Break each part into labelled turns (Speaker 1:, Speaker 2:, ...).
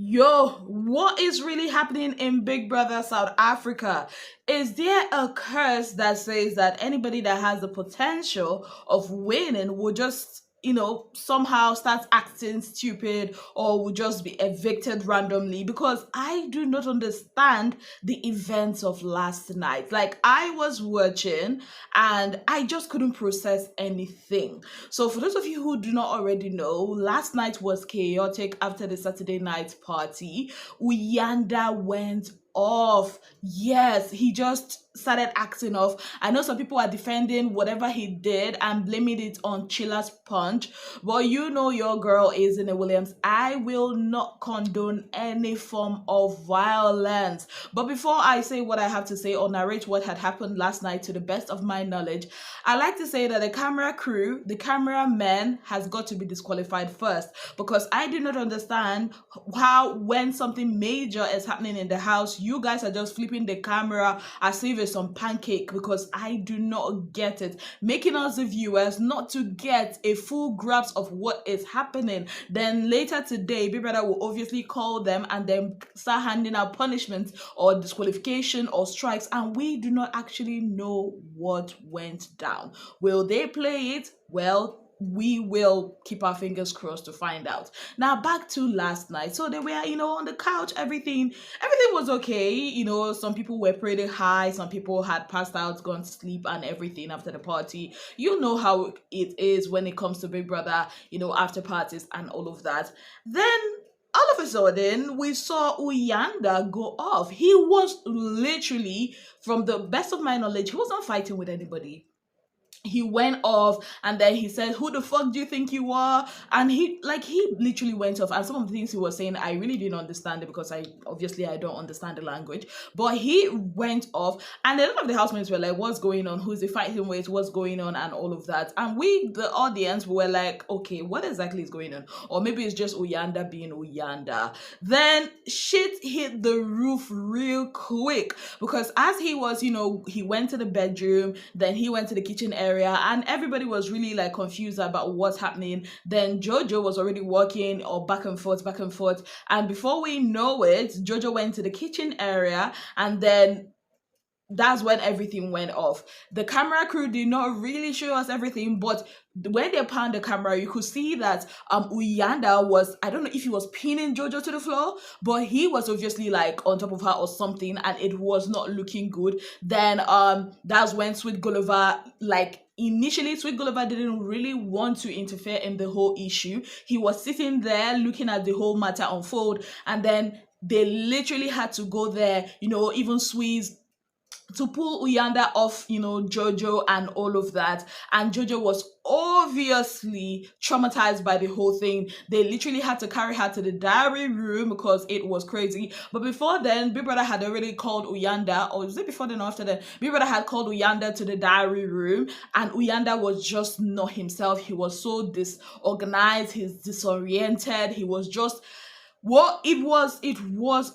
Speaker 1: Yo, what is really happening in Big Brother South Africa? Is there a curse that says that anybody that has the potential of winning will just, somehow start acting stupid or will just be evicted randomly? Because I do not understand the events of last night. Like, I was watching and I just couldn't process anything. So, for those of you who do not already know, last night was chaotic after the Saturday night party. Uyanda went off. Yes, he just started acting off. I know some people are defending whatever he did and blaming it on Chilla's punch, but you know your girl Ezinnemwilliams. I will not condone any form of violence. But before I say what I have to say or narrate what had happened last night to the best of my knowledge, I like to say that the camera crew, the cameraman has got to be disqualified first, because I do not understand how when something major is happening in the house, you guys are just flipping the camera as if it's some pancake, because I do not get it. Making us the viewers not to get a full grasp of what is happening. Then later today, Big Brother will obviously call them and then start handing out punishments or disqualification or strikes, and we do not actually know what went down. Will they play it? Well, we will keep our fingers crossed to find out. Now back to last night. So they were, on the couch, everything was okay. Some people were pretty high, some people had passed out, gone to sleep and everything after the party. You know how it is when it comes to Big Brother, after parties and all of that. Then all of a sudden, we saw Uyanda go off. He was literally, from the best of my knowledge, he was not fighting with anybody. He went off and then he said, who the fuck do you think you are? And he literally went off, and some of the things he was saying I really didn't understand it, because I don't understand the language. But he went off and a lot of the housemates were like, what's going on? Who's he fighting with? What's going on? And all of that. And we, the audience, were like, okay, what exactly is going on? Or maybe it's just Uyanda being Uyanda. Then shit hit the roof real quick, because as he was, he went to the bedroom, then he went to the kitchen area, and everybody was really like confused about what's happening. Then Jojo was already walking or back and forth, back and forth. And before we know it, Jojo went to the kitchen area, and then that's when everything went off. The camera crew did not really show us everything, but when they panned the camera, you could see that Uyanda was, I don't know if he was pinning Jojo to the floor, but he was obviously like on top of her or something, and it was not looking good. Then that's when Sweet Gulliver, like, initially Sweet Gulliver didn't really want to interfere in the whole issue. He was sitting there looking at the whole matter unfold, and then they literally had to go there, even Sweet, to pull Uyanda off, Jojo and all of that. And Jojo was obviously traumatized by the whole thing. They literally had to carry her to the diary room because it was crazy. But before then, Big Brother had already called Uyanda, or was it before then or after then? Big Brother had called Uyanda to the diary room, and Uyanda was just not himself. He was so disorganized, he's disoriented, he was just, well, it was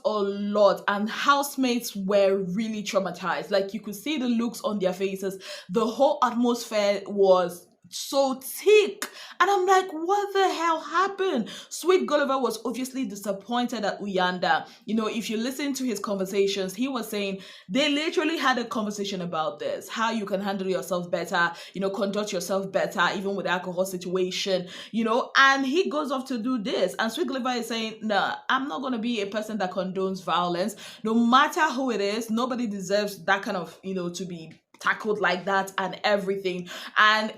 Speaker 1: a lot, and housemates were really traumatized. Like, you could see the looks on their faces. The whole atmosphere was so thick, and I'm like, what the hell happened? Sweet Gulliver was obviously disappointed at Uyanda. If you listen to his conversations, he was saying they literally had a conversation about this, how you can handle yourself better, conduct yourself better, even with the alcohol situation, and he goes off to do this, and Sweet Gulliver is saying, nah, I'm not going to be a person that condones violence. No matter who it is, nobody deserves that kind of, to be tackled like that and everything. And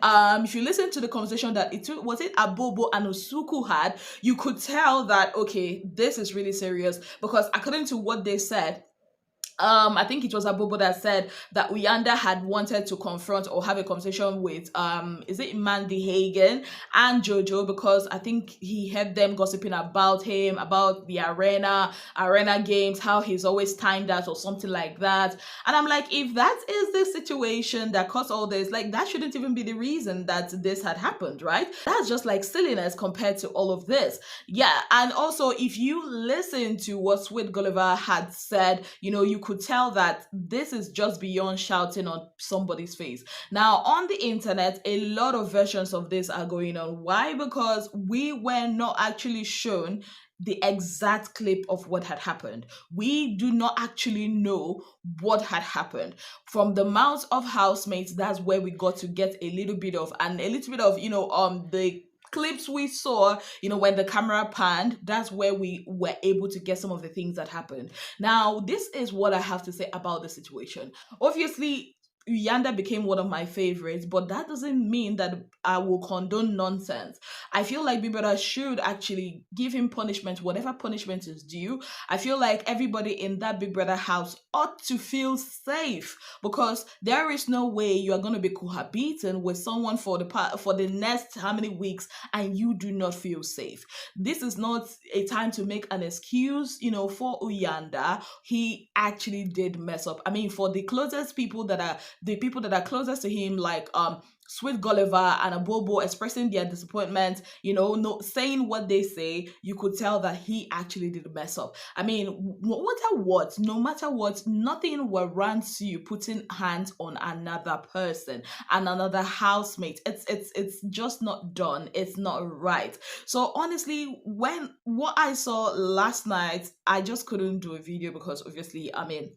Speaker 1: if you listen to the conversation that Abobo and Usuku had, you could tell that, okay, this is really serious, because according to what they said, I think it was Abobo that said that Uyanda had wanted to confront or have a conversation with is it Mandy Hagen and Jojo, because I think he heard them gossiping about him, about the arena games, how he's always timed out or something like that. And I'm like, if that is the situation that caused all this, like, that shouldn't even be the reason that this had happened, right? That's just like silliness compared to all of this. Yeah. And also, if you listen to what Sweet Gulliver had said, you could tell that this is just beyond shouting on somebody's face. Now, on the internet, a lot of versions of this are going on. Why? Because we were not actually shown the exact clip of what had happened. We do not actually know what had happened. From the mouths of housemates, that's where we got to get a little bit of, the clips we saw, when the camera panned, that's where we were able to get some of the things that happened. Now, this is what I have to say about the situation. Obviously, Yanda became one of my favorites, but that doesn't mean that I will condone nonsense. I feel like Big Brother should actually give him punishment, whatever punishment is due. I feel like everybody in that Big Brother house ought to feel safe, because there is no way you are going to be cohabiting with someone for the next how many weeks and you do not feel safe. This is not a time to make an excuse, for Uyanda. He actually did mess up. I mean, for the people that are closest to him, like Sweet Gulliver and Abobo expressing their disappointment, no, saying what they say, you could tell that he actually did mess up. I mean, no matter what, nothing warrants you putting hands on another person and another housemate. It's just not done. It's not right. So honestly, when what I saw last night, I just couldn't do a video because obviously, I mean,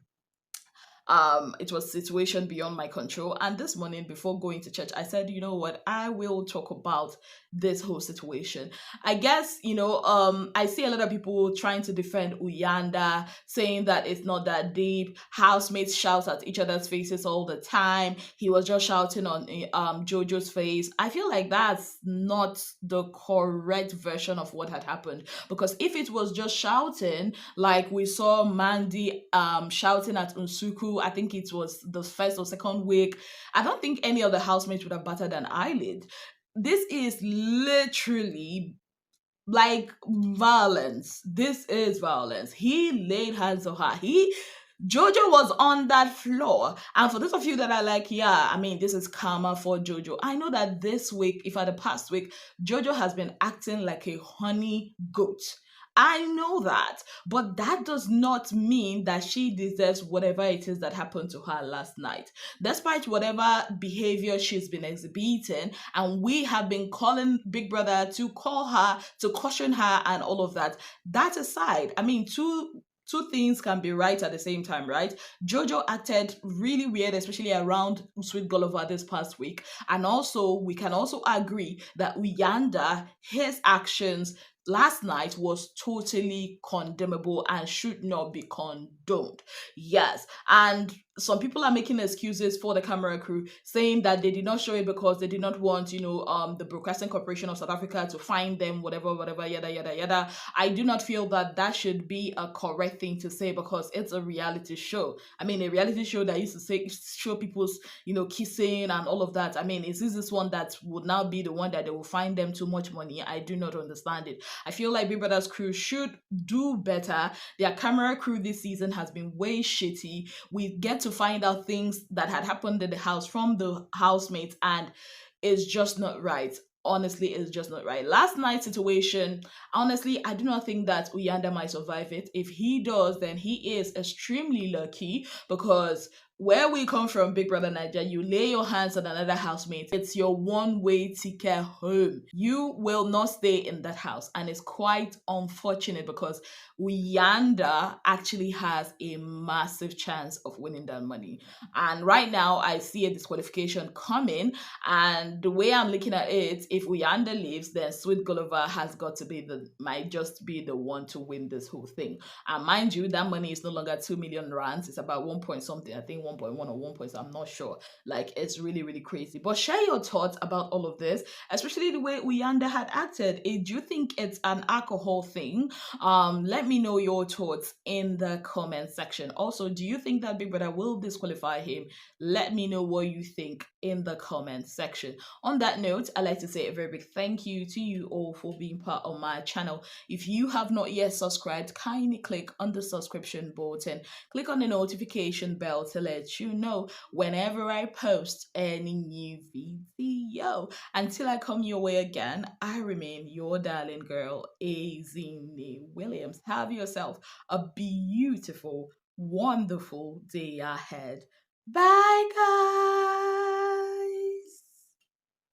Speaker 1: it was situation beyond my control. And this morning before going to church, I said, you know what, I will talk about this whole situation. I guess, I see a lot of people trying to defend Uyanda, saying that it's not that deep. Housemates shout at each other's faces all the time. He was just shouting on Jojo's face. I feel like that's not the correct version of what had happened, because if it was just shouting, like we saw Mandy shouting at Unsuku, I think it was the first or second week, I don't think any of the housemates would have batted an eyelid. This is literally like violence. This is violence. He laid hands on her. Jojo was on that floor. And for those of you that are like, yeah, I mean, this is karma for Jojo. I know that this week, if at the past week, Jojo has been acting like a honey goat. I know that, but that does not mean that she deserves whatever it is that happened to her last night. Despite whatever behavior she's been exhibiting, and we have been calling Big Brother to call her, to caution her, and all of that. That aside, I mean, two things can be right at the same time, right? Jojo acted really weird, especially around Sweet Gulliver this past week. And also, we can also agree that Uyanda, his actions last night was totally condemnable and should not be condoned. Yes. And some people are making excuses for the camera crew, saying that they did not show it because they did not want, the Broadcasting Corporation of South Africa to find them, whatever, yada, yada, yada. I do not feel that that should be a correct thing to say, because it's a reality show. I mean, a reality show that used to show people's, kissing and all of that. I mean, is this one that would now be the one that they will find them too much money? I do not understand it. I feel like Big Brother's crew should do better. Their camera crew this season has been way shitty. We get to find out things that had happened in the house from the housemates, and it's just not right. Honestly, it's just not right. Last night's situation, honestly, I do not think that Uyanda might survive it. If he does, then he is extremely lucky, because where we come from, Big Brother Niger, you lay your hands on another housemate, it's your one-way ticket home. You will not stay in that house. And it's quite unfortunate, because Yanda actually has a massive chance of winning that money. And right now, I see a disqualification coming. And the way I'm looking at it, if Uyanda leaves, then Sweet Gulliver has got to might just be the one to win this whole thing. And mind you, that money is no longer 2 million rands. It's about 1 point something. I think 1.1 or 1 point, I'm not sure. Like, it's really, really crazy. But share your thoughts about all of this, especially the way Uyanda had acted. Do you think it's an alcohol thing? Let me know your thoughts in the comment section. Also, do you think that Big Brother will disqualify him? Let me know what you think in the comment section. On that note, I'd like to say a very big thank you to you all for being part of my channel. If you have not yet subscribed, kindly click on the subscription button. Click on the notification bell to let you know whenever I post any new video. Until I come your way again, I remain your darling girl, Ezinnemwilliams. Have yourself a beautiful, wonderful day ahead. Bye, guys.